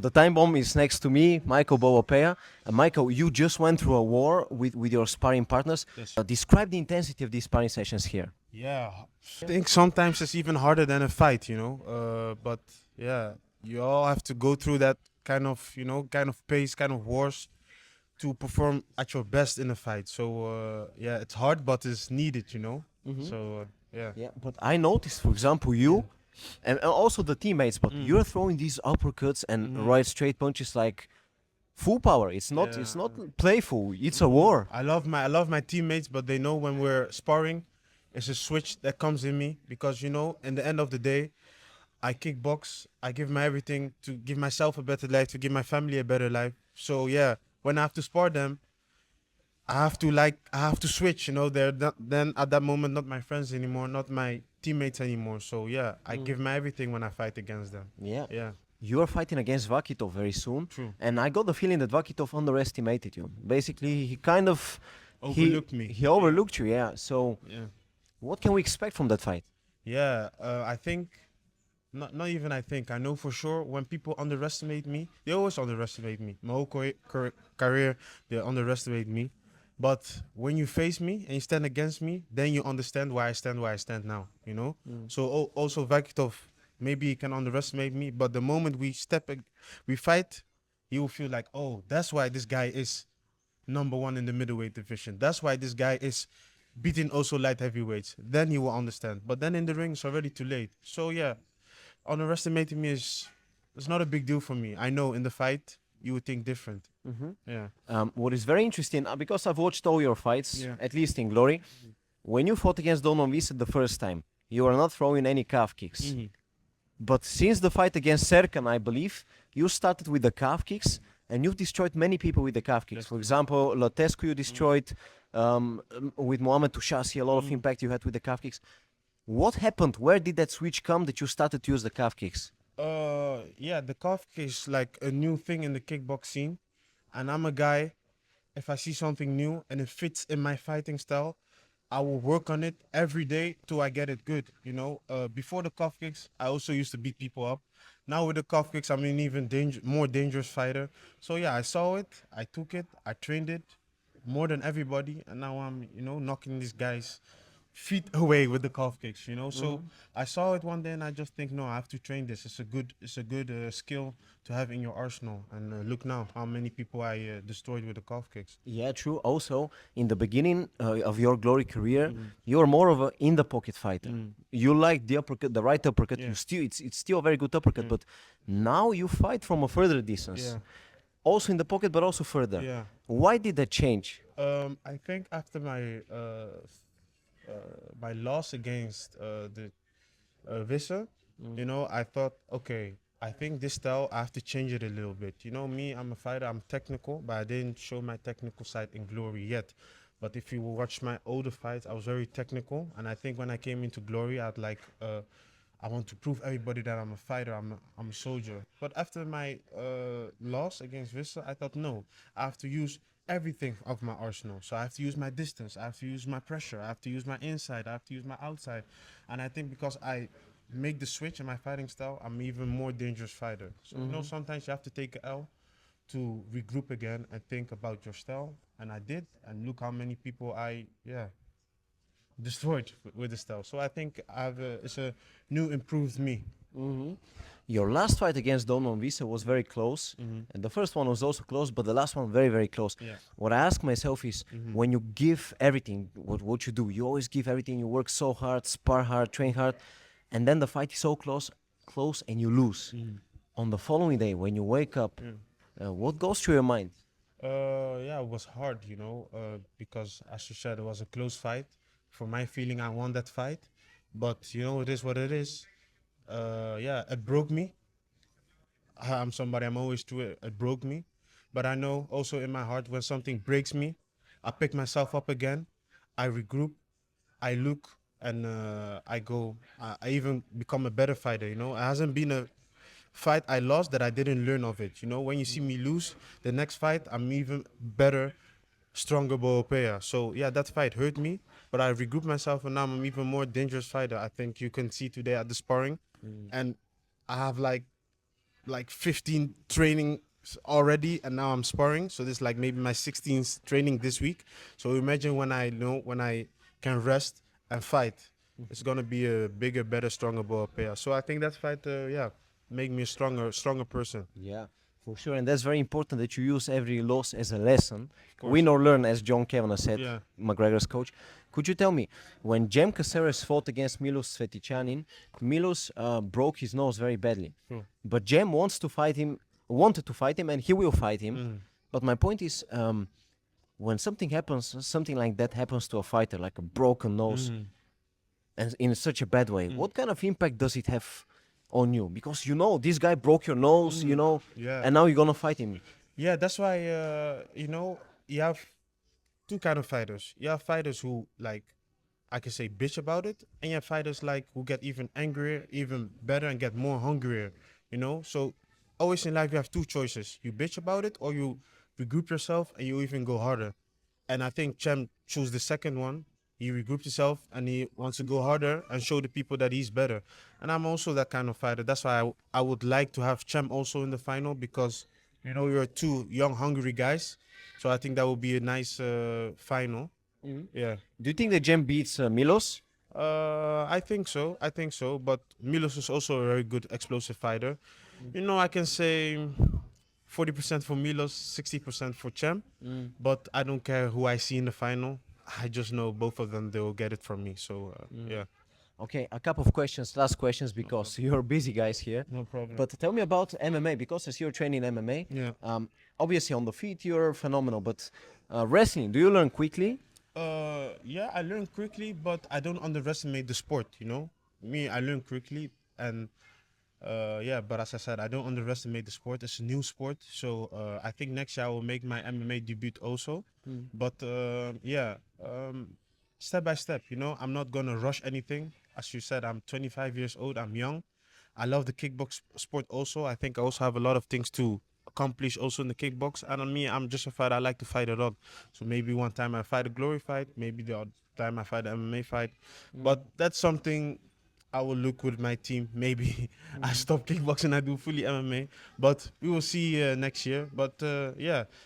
The time bomb is next to me, Michael Boapeah. Michael, you just went through a war with your sparring partners. Yes. Describe the intensity of these sparring sessions here. Yeah, I think sometimes it's even harder than a fight, but yeah, you all have to go through that kind of, kind of pace, kind of wars to perform at your best in a fight. So yeah, it's hard, but it's needed. So yeah. Yeah, but I noticed, for example, you and also the teammates, but you're throwing these uppercuts and right straight punches like full power. It's not playful. It's a war. I love my teammates, but they know when we're sparring, it's a switch that comes in me because in the end of the day, I kickbox. I give my everything to give myself a better life, to give my family a better life. So yeah, when I have to spar them, I have to switch. They're not, then at that moment not my friends anymore, not my teammates anymore. So yeah, I give my everything when I fight against them. Yeah. Yeah, You are fighting against Vakito very soon. true. And I got the feeling that Vakito underestimated you. Basically, he kind of Overlooked me. He overlooked you, yeah. So Yeah. what can we expect from that fight? Yeah, I think not even I think I know for sure when people underestimate me, they always underestimate me. My whole career, they underestimate me. But when you face me and you stand against me, then you understand why I stand where I stand now. So also Vakitov, maybe he can underestimate me, but the moment we fight, he will feel like, oh, that's why this guy is number one in the middleweight division. That's why this guy is beating also light heavyweights. Then he will understand. But then in the ring, it's already too late. So yeah, underestimating me it's not a big deal for me. I know in the fight you would think different. Yeah. What is very interesting, because I've watched all your fights, Yeah. at least in Glory, when you fought against Don Visa the first time, you were not throwing any calf kicks. But since the fight against Serkan, I believe, you started with the calf kicks and you've destroyed many people with the calf kicks. For example, Lotescu you destroyed, with Mohamed Touchassi, a lot of impact you had with the calf kicks. What happened? Where did that switch come that you started to use the calf kicks? Yeah, the calf kick is like a new thing in the kickbox scene. And I'm a guy, if I see something new and it fits in my fighting style, I will work on it every day till I get it good. Before the calf kicks, I also used to beat people up. Now with the calf kicks, I'm an even more dangerous fighter. So yeah, I saw it, I took it, I trained it more than everybody, and now I'm knocking these guys feet away with the calf kicks. So I saw it one day and I just think, no, I have to train this. It's a good skill to have in your arsenal. And look now how many people I destroyed with the calf kicks. Yeah, true. Also, in the beginning of your Glory career, you were more of a in the pocket fighter. You like the uppercut, the right uppercut. Yeah. It's still a very good uppercut, but now you fight from a further distance. Yeah. Also in the pocket, but also further. Yeah. Why did that change? I think after my loss against the Visser, I thought, okay, I think this style I have to change it a little bit. Me, I'm a fighter, I'm technical, but I didn't show my technical side in Glory yet. But if you watch my older fights, I was very technical, and I think when I came into Glory, I'd like I want to prove everybody that I'm a fighter, I'm a soldier. But after my loss against Visser, I thought, no, I have to use everything of my arsenal. So I have to use my distance, I have to use my pressure, I have to use my inside, I have to use my outside. And I think because I make the switch in my fighting style, I'm even more dangerous fighter. So sometimes you have to take a L to regroup again and think about your style. And I did, and look how many people I destroyed with the style. So I think it's a new improved me. Your last fight against Don Visa was very close, and the first one was also close, but the last one very, very close. Yeah. What I ask myself is, when you give everything, what you do, you always give everything, you work so hard, spar hard, train hard, and then the fight is so close, and you lose. On the following day, when you wake up, what goes through your mind? Yeah, it was hard, because as you said, it was a close fight. For my feeling, I won that fight, but it is what it is. Yeah, it broke me. I'm always true. It broke me, but I know also in my heart when something breaks me, I pick myself up again. I regroup. I look and I go. I even become a better fighter. It hasn't been a fight I lost that I didn't learn of it. When you see me lose, the next fight I'm even better, stronger Boapeah. So yeah, that fight hurt me, but I regrouped myself and now I'm even more dangerous fighter. I think you can see today at the sparring, and I have like like 15 training already, and now I'm sparring. So this is like maybe my 16th training this week. So imagine when I can rest and fight, it's gonna be a bigger, better, stronger Boapeah. So I think that fight, make me a stronger person. Yeah, for sure. And that's very important that you use every loss as a lesson. course. Win or learn, as John Kavanagh said, Yeah. McGregor's coach. Could you tell me, when Jem Cáceres fought against Milos Svetichanin, Milos broke his nose very badly. Sure. But Jem wanted to fight him, and he will fight him. But my point is, when something like that happens to a fighter, like a broken nose, and in such a bad way, what kind of impact does it have on you? Because you know this guy broke your nose, you know, Yeah. and now you're gonna fight him. Yeah, that's why you have two kind of fighters. You have fighters who, like, I can say, bitch about it, and you have fighters like who get even angrier, even better, and get more hungrier. You know, so always in life you have two choices: you bitch about it, or you regroup yourself and you even go harder. And I think Chem chose the second one. He regrouped himself and he wants to go harder and show the people that he's better. And I'm also that kind of fighter. That's why I would like to have Chem also in the final, because you're two young, hungry guys. So I think that would be a nice final. Yeah. Do you think that Jem beats Milos? I think so. But Milos is also a very good explosive fighter. I can say 40% for Milos, 60% for Chem. But I don't care who I see in the final. I just know both of them, they will get it from me. So, yeah. Okay, a couple of questions, last questions, because you're busy guys here. No problem. But tell me about MMA, because as you're training MMA, Yeah. obviously on the feet you're phenomenal, but wrestling, do you learn quickly? Yeah, I learn quickly, but I don't underestimate the sport, Me, I learn quickly, and but as I said, I don't underestimate the sport. It's a new sport, so I think next year I will make my MMA debut also. But step by step, I'm not gonna rush anything. As you said, I'm 25 years old. I'm young. I love the kickbox sport also. I think I also have a lot of things to accomplish also in the kickbox. And on me, I'm just a fighter. I like to fight a lot. So maybe one time I fight a glory fight. Maybe the other time I fight an MMA fight. But that's something I will look with my team. Maybe I stop kickboxing, I do fully MMA. But we will see next year. But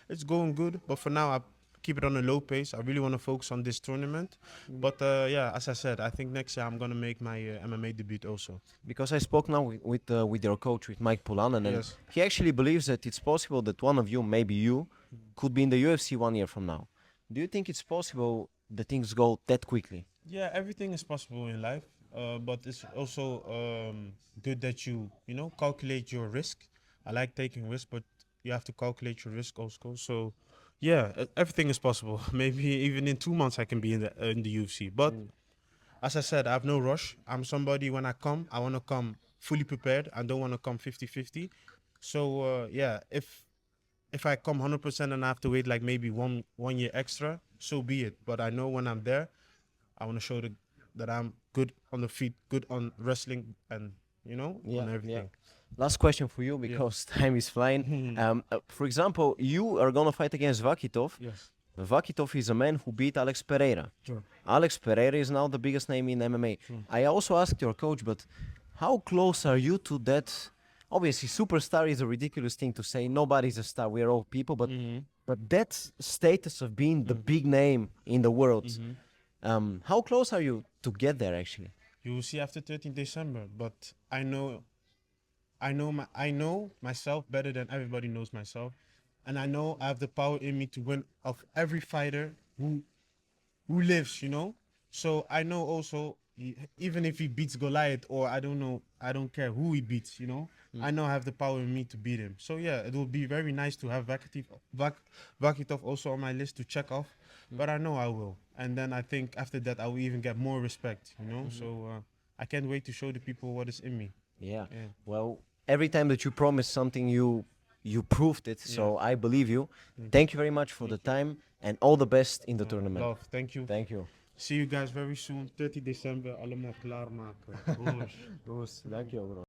it's going good. But for now, I keep it on a low pace. I really want to focus on this tournament. But as I said, I think next year I'm going to make my MMA debut also. Because I spoke now with your coach, with Maik Polanen, and Yes. he actually believes that it's possible that one of you, maybe you, could be in the UFC 1 year from now. Do you think it's possible that things go that quickly? Yeah, everything is possible in life. But it's also good that you calculate your risk. I like taking risks, but you have to calculate your risk also. So, everything is possible. Maybe even in 2 months I can be in the UFC. But as I said, I have no rush. I'm somebody, when I come, I want to come fully prepared. I don't want to come 50-50. So if I come 100% and I have to wait like maybe one year extra, so be it. But I know when I'm there, I want to show that I'm good on the feet, good on wrestling, and on everything. Last question for you, because time is flying. For example, you are gonna fight against Vakito. Yes. Vakito is a man who beat Alex Pereira. Sure. Alex Pereira is now the biggest name in MMA. I also asked your coach, but how close are you to that? Obviously, superstar is a ridiculous thing to say. Nobody's a star. We are all people. But that status of being the big name in the world, how close are you to get there, actually? You will see after 13th December. But I know myself better than everybody knows myself, and I know I have the power in me to win of every fighter who lives. So I know also, even if he beats Goliath, or I don't care who he beats. I know I have the power in me to beat him. So it will be very nice to have Vakito also on my list to check off. But I know I will, and then I think after that I will even get more respect. So I can't wait to show the people what is in me. Yeah. Well, every time that you promise something, you proved it. So I believe you. Thank you very much for the time, and all the best in the tournament. Love, thank you. Thank you. See you guys very soon. 30 December, allemaal klaarmaken. Dank je, bro.